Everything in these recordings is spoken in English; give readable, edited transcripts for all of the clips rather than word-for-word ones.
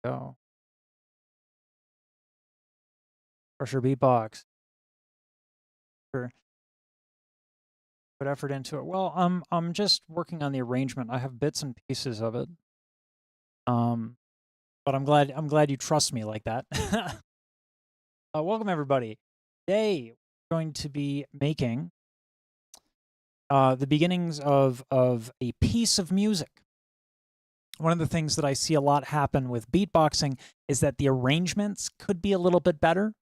Go. Crusher beatbox. Sure. Put effort into it. Well, I'm just working on the arrangement. I have bits and pieces of it. But I'm glad you trust me like that. Welcome everybody. Today we're going to be making the beginnings of a piece of music. One of the things that I see a lot happen with beatboxing is that the arrangements could be a little bit better.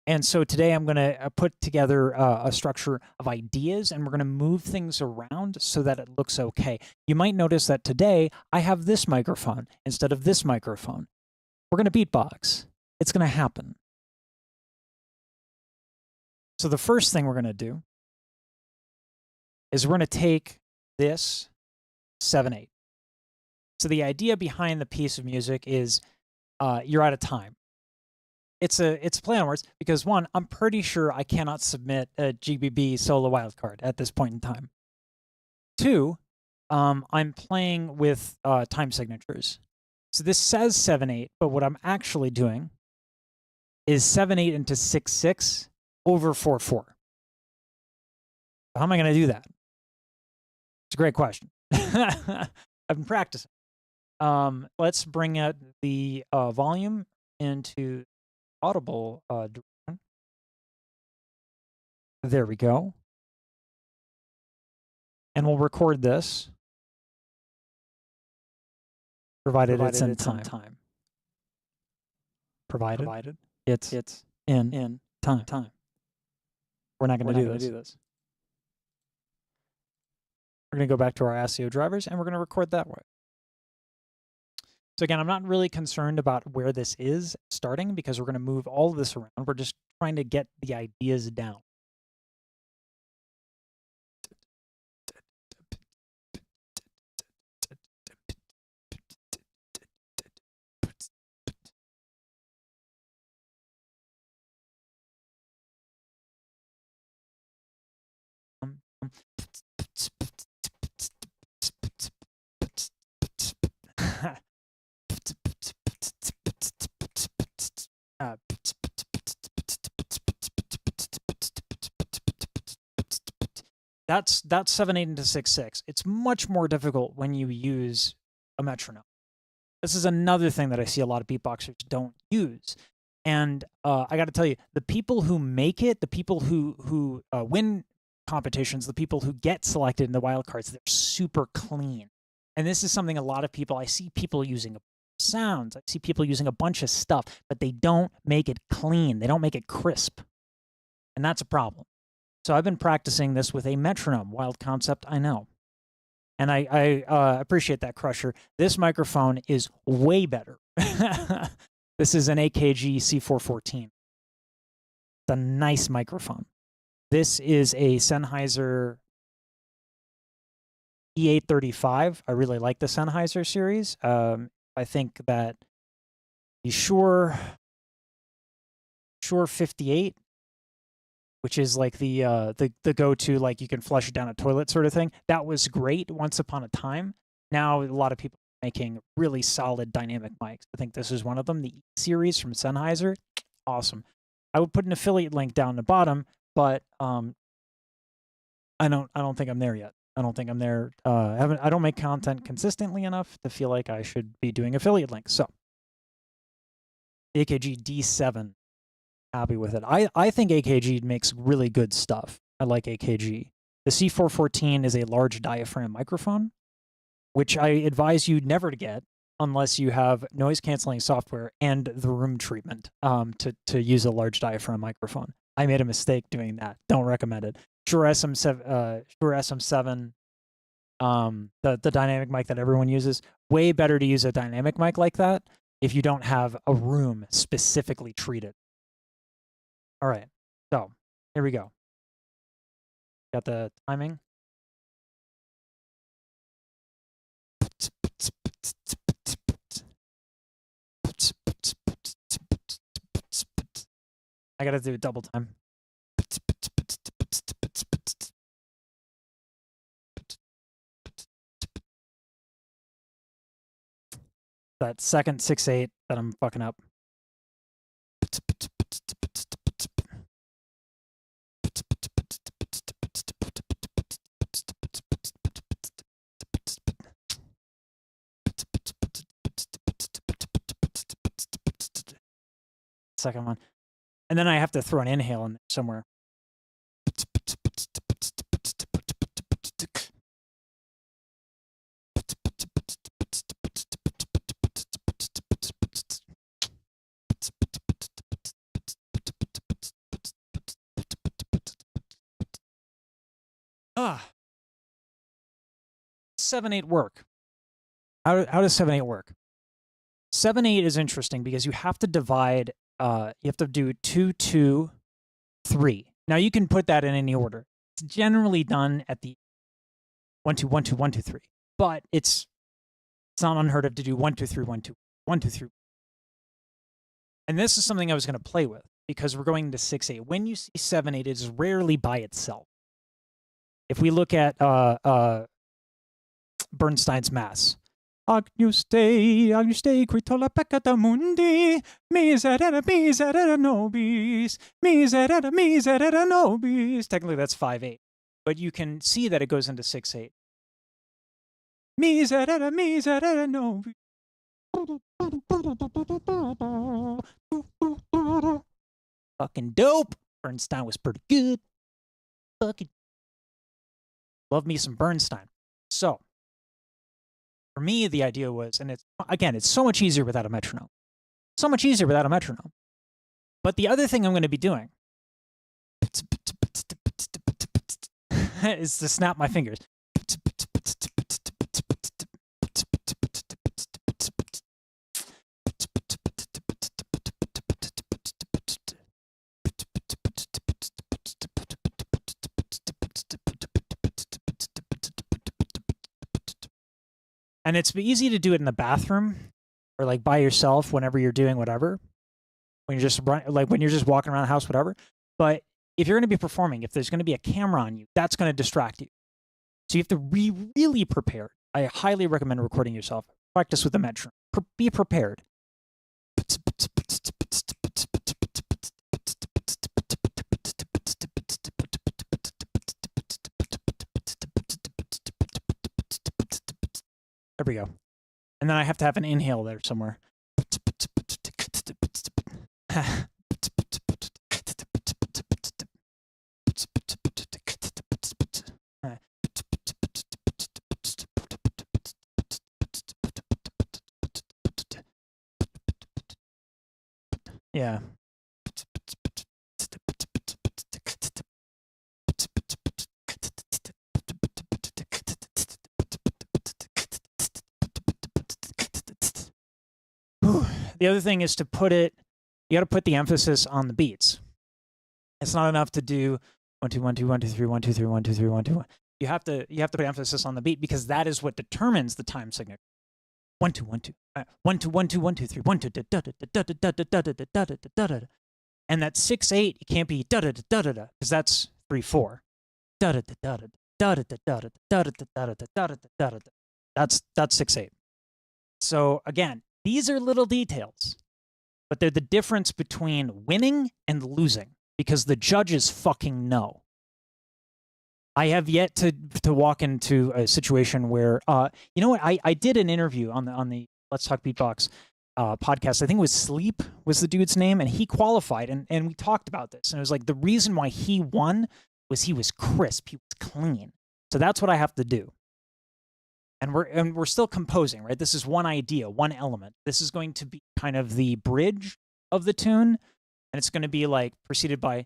And so today I'm going to put together a structure of ideas, and we're going to move things around so that it looks okay. You might notice that today I have this microphone instead of this microphone. We're going to beatbox. It's going to happen. So the first thing we're going to do is we're going to take this 7/8. So the idea behind the piece of music is you're out of time. It's a play on words because one, I'm pretty sure I cannot submit a GBB solo wildcard at this point in time. Two, I'm playing with time signatures. So this says 7/8, but what I'm actually doing is 7/8 into 6/6 over 4/4. How am I going to do that? It's a great question. I've been practicing. Let's bring out the volume into audible direction. There we go. And we'll record this, provided it's in time. Provided it's in time. We're not going to do this. We're going to go back to our ASIO drivers, and we're going to record that way. So again, I'm not really concerned about where this is starting because we're going to move all of this around. We're just trying to get the ideas down. That's 7/8 into 6/6. It's much more difficult when you use a metronome. This is another thing that I see a lot of beatboxers don't use. And I got to tell you, the people who make it, the people who win competitions, the people who get selected in the wildcards, they're super clean. And this is something a lot of people, I see people using sounds, I see people using a bunch of stuff, but they don't make it clean. They don't make it crisp. And that's a problem. So I've been practicing this with a metronome. Wild concept, I know. And I appreciate that, Crusher. This microphone is way better. This is an AKG C414. It's a nice microphone. This is a Sennheiser E835. I really like the Sennheiser series. I think that the Shure 58, which is like the go-to, like you can flush it down a toilet sort of thing. That was great once upon a time. Now a lot of people are making really solid dynamic mics. I think this is one of them, the E series from Sennheiser. Awesome. I would put an affiliate link down the bottom, but I don't think I'm there yet. I don't think I'm there. I don't make content consistently enough to feel like I should be doing affiliate links. So the AKG D7. Happy with it. I think AKG makes really good stuff. I like AKG. The C414 is a large diaphragm microphone, which I advise you never to get unless you have noise canceling software and the room treatment to use a large diaphragm microphone. I made a mistake doing that. Don't recommend it. Shure SM7, the dynamic mic that everyone uses, way better to use a dynamic mic like that if you don't have a room specifically treated. All right, so here we go. Got the timing. I gotta do it double time. that second 6/8 that I'm fucking up. Second one. And then I have to throw an inhale in there somewhere. Ah. 7/8 work. How does 7/8 work? 7/8 is interesting because you have to divide, you have to do 2, 2, 3. Now you can put that in any order. It's generally done at the 1, 2, 1, 2, 1, 2, 3. But it's not unheard of to do 1, 2, 3, 1, 2, 1, 2, 3. And this is something I was going to play with because we're going to 6/8. When you see 7/8, it is rarely by itself. If we look at Bernstein's Mass, Agnus Dei, quitola peccata mundi, miserere nobis, miserere nobis. Technically, that's 5/8, but you can see that it goes into 6/8. Miserere nobis. Fucking dope. Bernstein was pretty good. Fucking love me some Bernstein. So, for me, the idea was, and it's so much easier without a metronome. So much easier without a metronome. But the other thing I'm going to be doing is to snap my fingers. And it's easy to do it in the bathroom or like by yourself whenever you're doing whatever. When you're just when you're just walking around the house, whatever. But if you're going to be performing, if there's going to be a camera on you, that's going to distract you. So you have to be really prepared. I highly recommend recording yourself. Practice with a metronome. Be prepared. There we go. And then I have to have an inhale there somewhere. Yeah. The other thing is to put it, you got to put the emphasis on the beats. It's not enough to do 1, 2, 1, 2, 1, 2, 3, 1, 2, 3, 1, 2, 3, 1, 2, 1. You have to put emphasis on the beat because that is what determines the time signature. 1, 2, 1, 2, 1, 2, 1, 2, 1, 2, 3, 1, 2, da da da da da da da da da da da da da. And that 6/8, it can't be da da da da da da because that's 3/4. Da da da da da da da da da da da da da da da. That's 6/8. So again, these are little details, but they're the difference between winning and losing because the judges fucking know. I have yet to walk into a situation where, you know what? I did an interview on the Let's Talk Beatbox podcast. I think it was Sleep was the dude's name, and he qualified, and we talked about this. And it was like the reason why he won was he was crisp, he was clean. So that's what I have to do. And we're still composing, right? This is one idea, one element. This is going to be kind of the bridge of the tune, and it's going to be like preceded by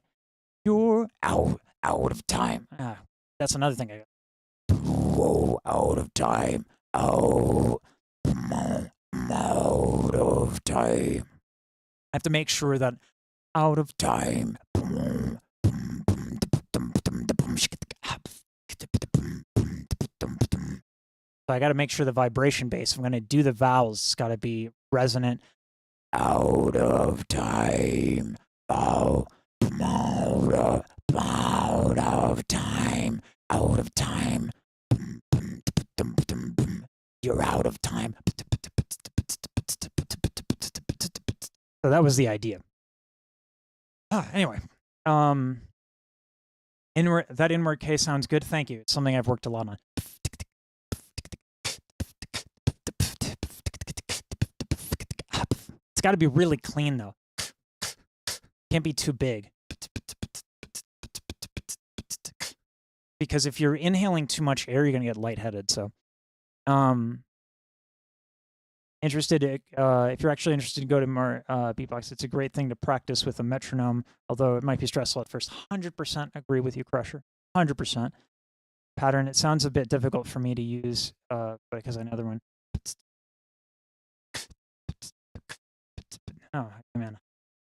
"You're out of time." That's another thing I got. Whoa, out of time. Oh, out of time. I have to make sure that out of time. So I got to make sure the vibration bass, if I'm going to do the vowels, it's got to be resonant. Out of time. Oh, out of time. Out of time. You're out of time. So that was the idea. Anyway, that inward K sounds good. Thank you. It's something I've worked a lot on. It's got to be really clean though. Can't be too big. Because if you're inhaling too much air, you're going to get lightheaded. So, if you're actually interested to go to more beatbox, it's a great thing to practice with a metronome, although it might be stressful at first. 100% agree with you, Crusher. 100%. Pattern, it sounds a bit difficult for me to use because I know the one. Oh, man.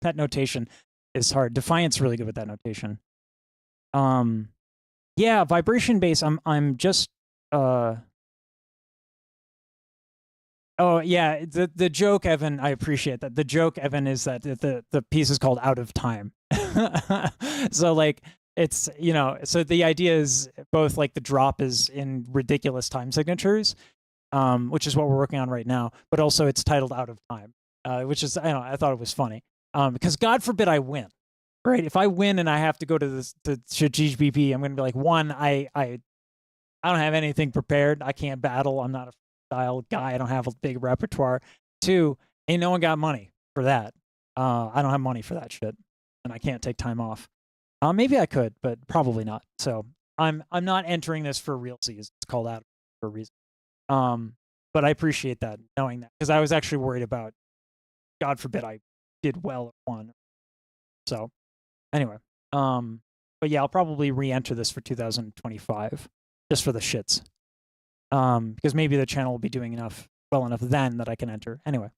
That notation is hard. Defiant's really good with that notation. Yeah, vibration bass, I'm just oh yeah, the joke, Evan, I appreciate that. The joke, Evan, is that the piece is called Out of Time. So like it's, you know, so the idea is both like the drop is in ridiculous time signatures, which is what we're working on right now, but also it's titled Out of Time, which is, I thought it was funny. Because God forbid I win, right? If I win and I have to go to the GBB, I'm going to be like, one, I don't have anything prepared. I can't battle. I'm not a style guy. I don't have a big repertoire. Two, ain't no one got money for that. I don't have money for that shit, and I can't take time off. Maybe I could, but probably not. So I'm not entering this for realsies. It's called out for a reason. But I appreciate that, knowing that, because I was actually worried about, God forbid I did well at one. So anyway, but yeah, I'll probably re-enter this for 2025 just for the shits. Because maybe the channel will be doing well enough then that I can enter. Anyway.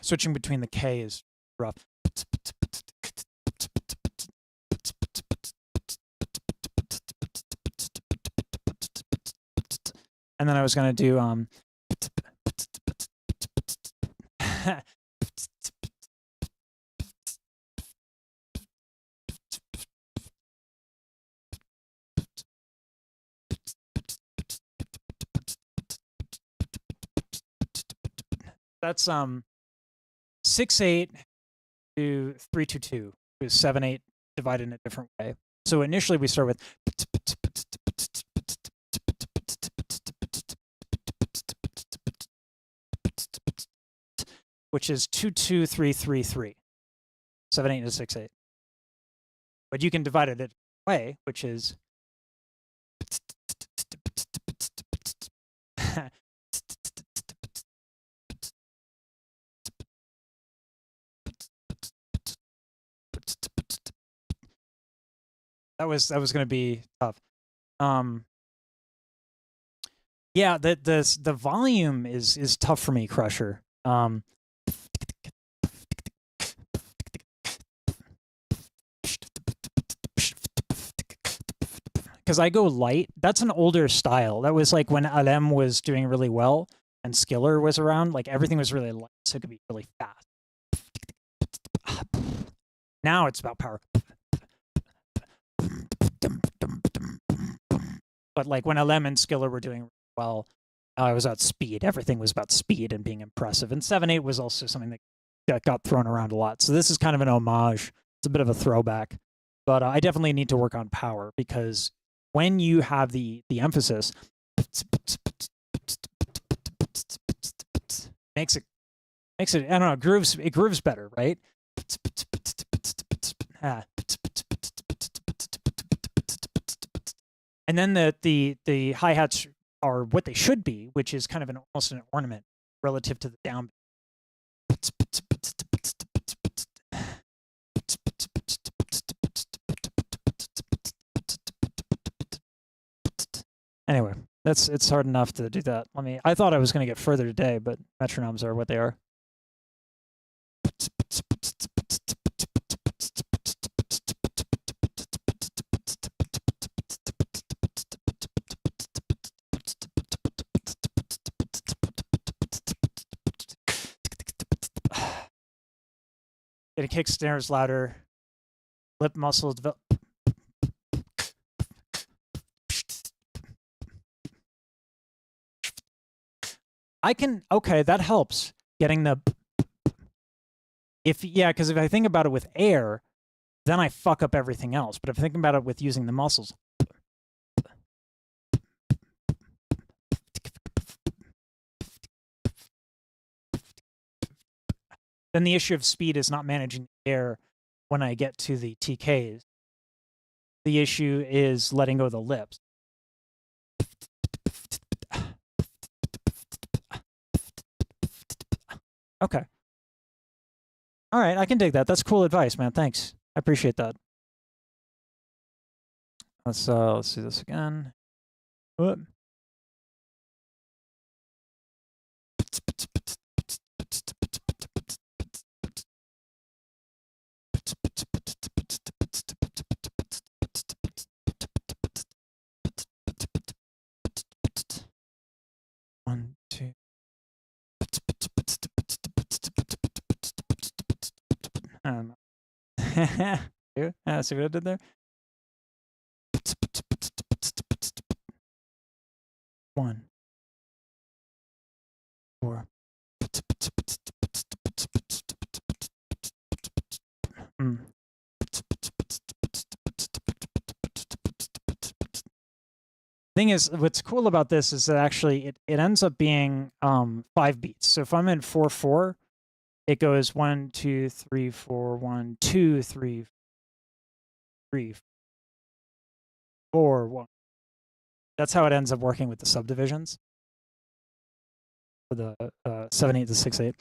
Switching between the K is rough. And then I was going to do that's 6/8 to 3/2/2 is 7/8 divided in a different way. So initially we start with which is 2/2/3/3/3, 7/8 to 6/8. But you can divide it a way, which is that was going to be tough. Yeah, the volume is tough for me, Crusher. Because I go light. That's an older style. That was like when Alem was doing really well and Skiller was around. Like everything was really light, so it could be really fast. Now it's about power. But like when Alem and Skiller were doing well, it was about speed. Everything was about speed and being impressive. And 7/8 was also something that got thrown around a lot. So this is kind of an homage. It's a bit of a throwback. But I definitely need to work on power, because when you have the emphasis, makes it I don't know, it grooves better, right? And then the hi-hats are what they should be, which is kind of almost an ornament relative to the down. Anyway, it's hard enough to do that. I thought I was going to get further today, but metronomes are what they are. It kick snares louder. Lip muscles develop. Okay, that helps. Getting the, because if I think about it with air, then I fuck up everything else. But if I think about it with using the muscles, then the issue of speed is not managing the air when I get to the TKs. The issue is letting go of the lips. Okay. All right, I can dig that. That's cool advice, man. Thanks. I appreciate that. Let's see this again. Whoop. One, two. I don't know. See what I did there? 1, 4. Thing is, what's cool about this is that actually it ends up being 5 beats. So if I'm in 4/4, it goes 1, 2, 3, 4, 1, 2, 3, 3, 4, 1. That's how it ends up working with the subdivisions for the 7/8 to 6/8.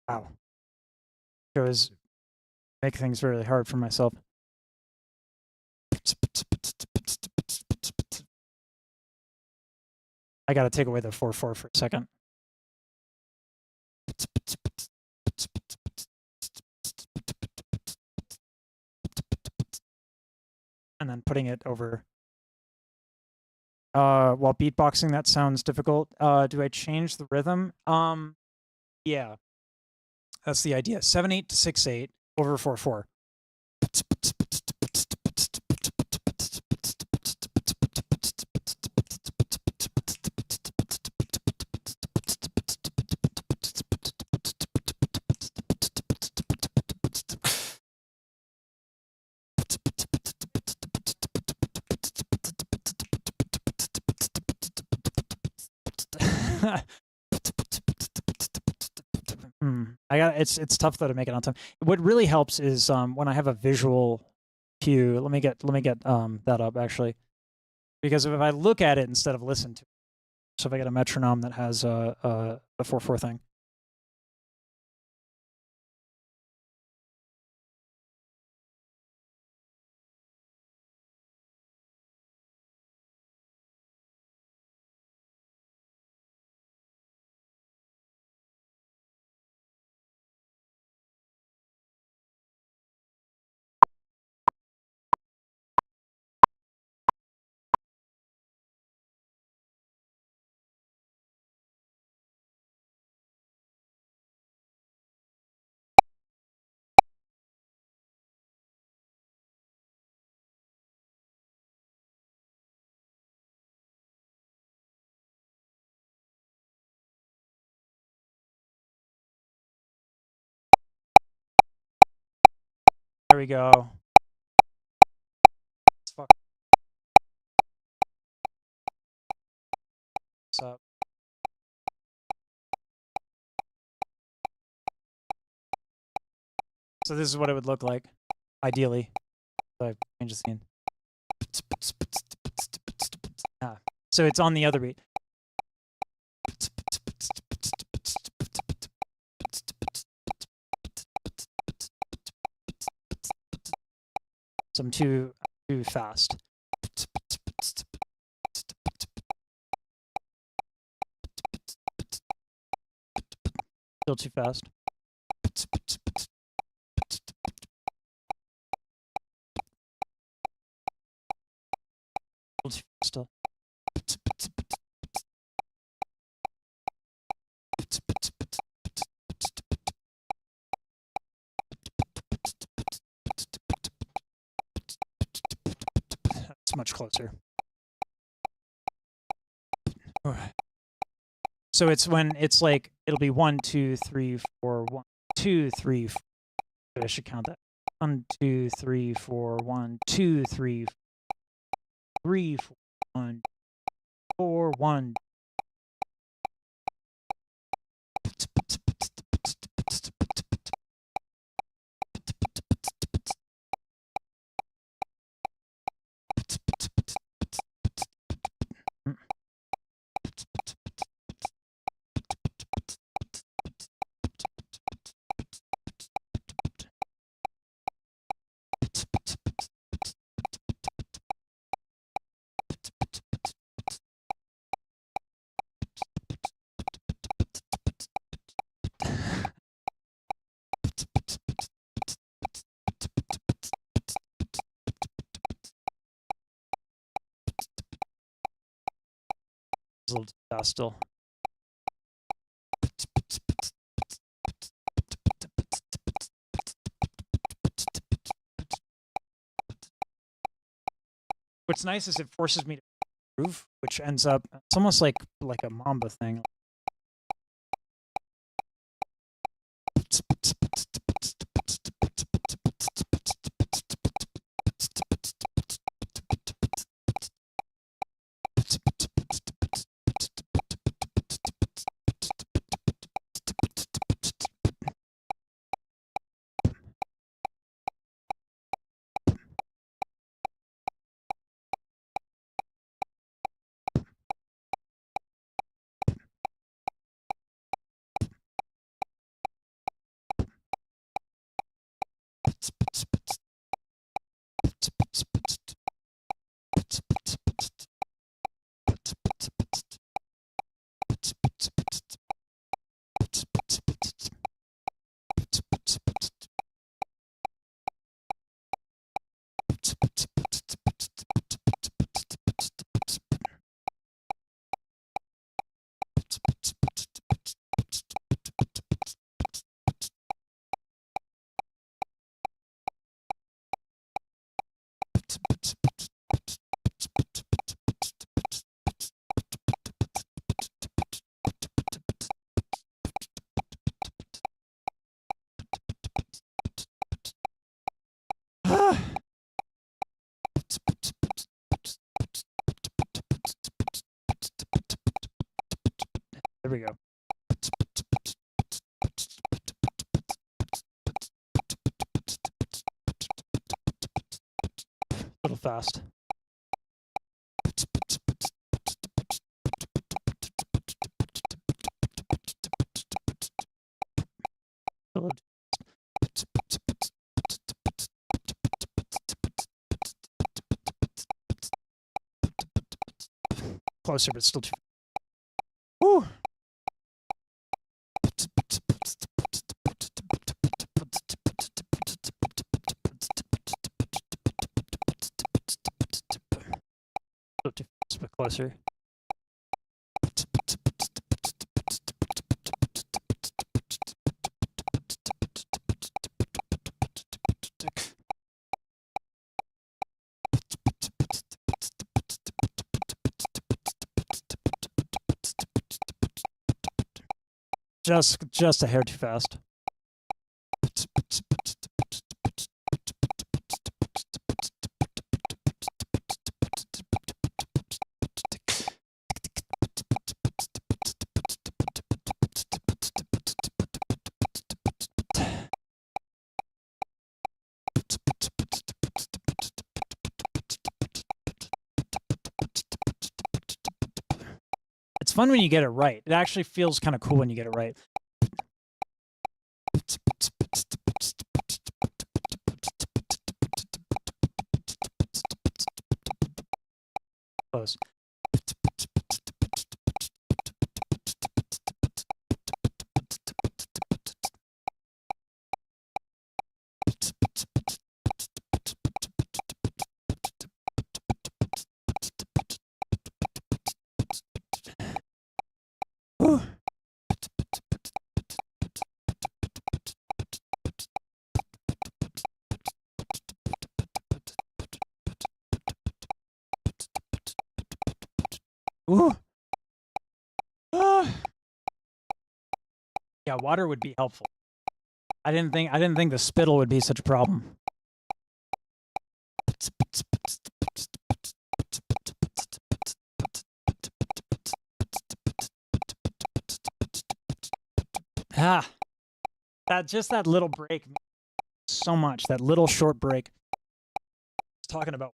Wow. It was make things really hard for myself. I got to take away the 4/4 for a second. And then putting it over. While beatboxing, that sounds difficult. Do I change the rhythm? Yeah. That's the idea. 7/8 to 6/8 over 4/4. It's tough though to make it on time. What really helps is when I have a visual cue. Let me get that up actually, because if I look at it instead of listen to it, so if I get a metronome that has a 4/4 thing. There we go. Fuck. What's up? So this is what it would look like, ideally. So I change the scene. So it's on the other beat. So I'm too fast. Still too fast. Still too fast still. That's much closer. So it's when it's like, it'll be 1, 2, 3, 4, 1, 2, 3, 4. I should count that. 1, 2, 3, 4, 1, 2, 3, 3, 4, 1, 4, 1. A little too fast still. What's nice is it forces me to groove, which ends up, it's almost like a Mamba thing. There we go. A little fast. A little closer, but still too. Woo! Still too fast, but closer. Just a hair too fast. It's fun when you get it right. It actually feels kind of cool when you get it right. Close. Ooh. Ooh. Ah. Yeah, water would be helpful. I didn't think the spittle would be such a problem. Ah. That little break so much. That little short break. I was talking about.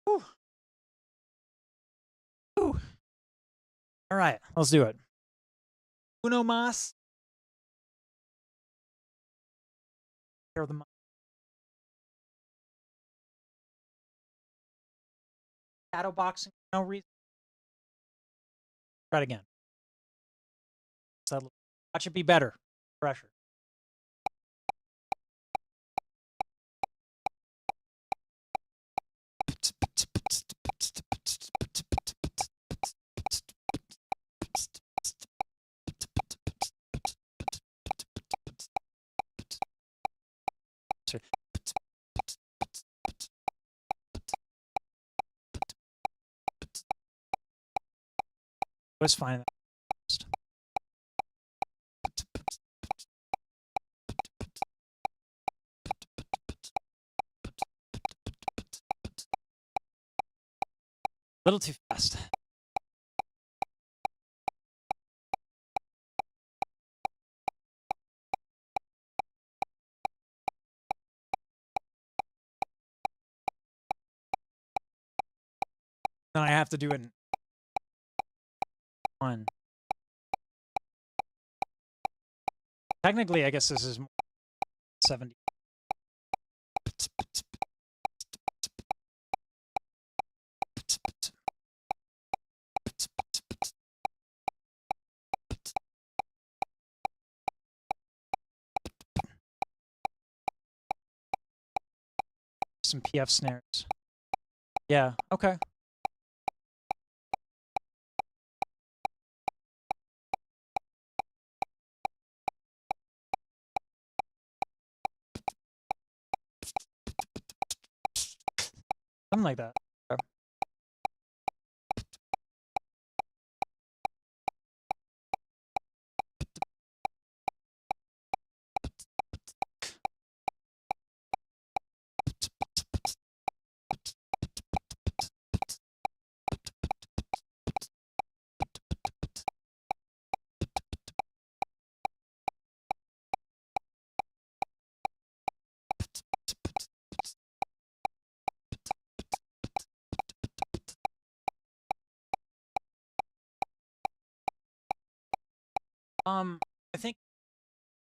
Whew. Whew. All right, let's do it. Uno mas. Here the shadow boxing. No reason. Try it again. Watch it be better. Pressure. Was fine. A little too fast. Then I have to do it in one. Technically, I guess this is 70. Some PF snares. Yeah, okay. Something like that. Okay. I think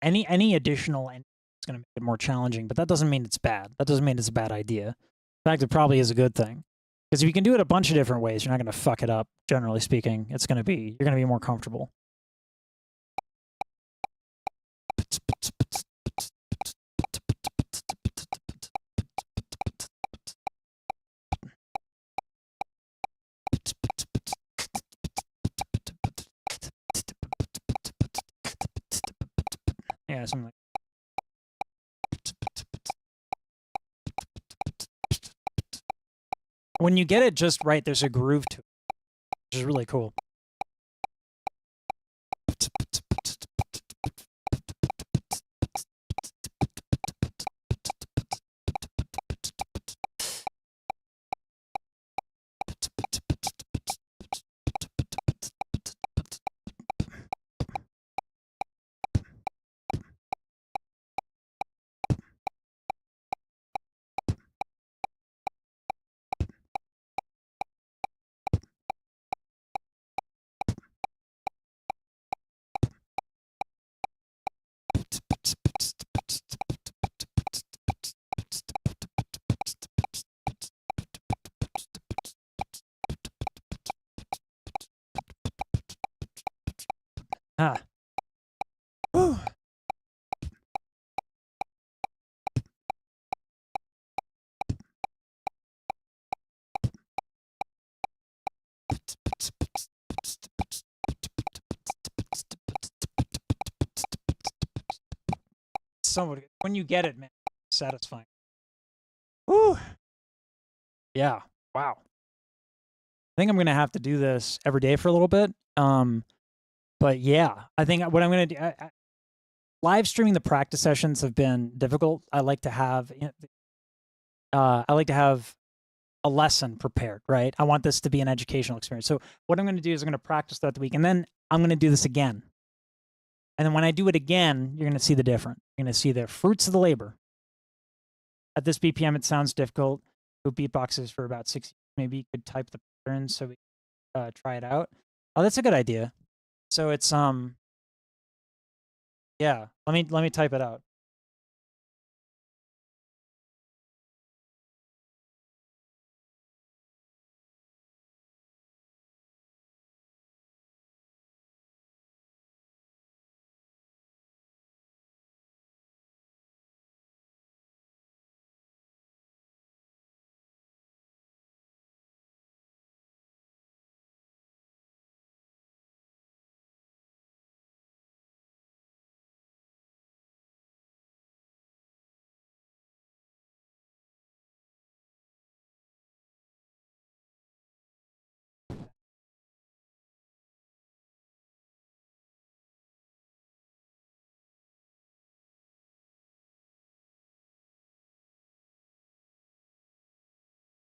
any additional is going to make it more challenging, but that doesn't mean it's bad. That doesn't mean it's a bad idea. In fact, it probably is a good thing. Because if you can do it a bunch of different ways, you're not going to fuck it up. Generally speaking, you're going to be more comfortable. Yeah, something like. When you get it just right, there's a groove to it, which is really cool. Ah. Whew. So when you get it, man, it's satisfying. Woo. Yeah. Wow. I think I'm gonna have to do this every day for a little bit. But yeah, I think what I'm gonna do. Live streaming the practice sessions have been difficult. I like to have a lesson prepared, right? I want this to be an educational experience. So what I'm going to do is I'm going to practice throughout the week, and then I'm going to do this again. And then when I do it again, you're going to see the difference. You're going to see the fruits of the labor. At this BPM, it sounds difficult. Who beatboxes for about 6 years. Maybe you could type the patterns so we can try it out. Oh, that's a good idea. So it's yeah. Let me type it out.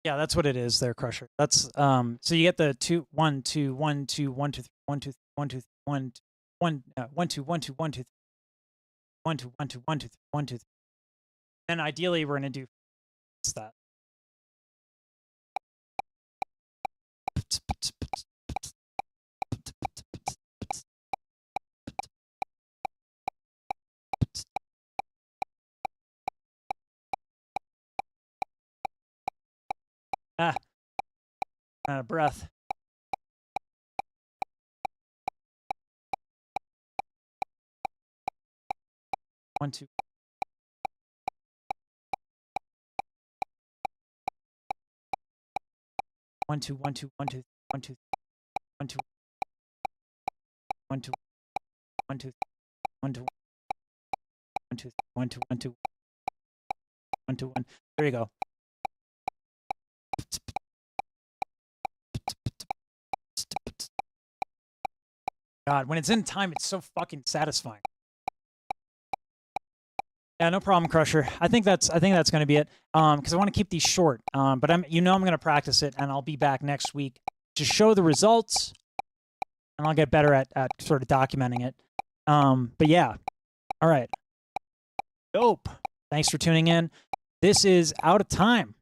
Yeah, that's what it is there, Crusher. That's so you get the 2 1 2 1 2 1 2 3 1 2 1 2 1 1 1 2 1 2 1 2 1 2 1 2 1 2 1 2. Then ideally we're gonna do that. Ah, out of breath. One, two. One, two, one, two, one, two, one, two, one, two, one, two, one, two, one, two, one, two, one, two, one, two, one, two, one. There you go. God, when it's in time, it's so fucking satisfying. Yeah, no problem, Crusher. I think that's going to be it. Because I want to keep these short. But I'm going to practice it, and I'll be back next week to show the results, and I'll get better at sort of documenting it. But yeah, all right. Dope. Thanks for tuning in. This is Out of Time.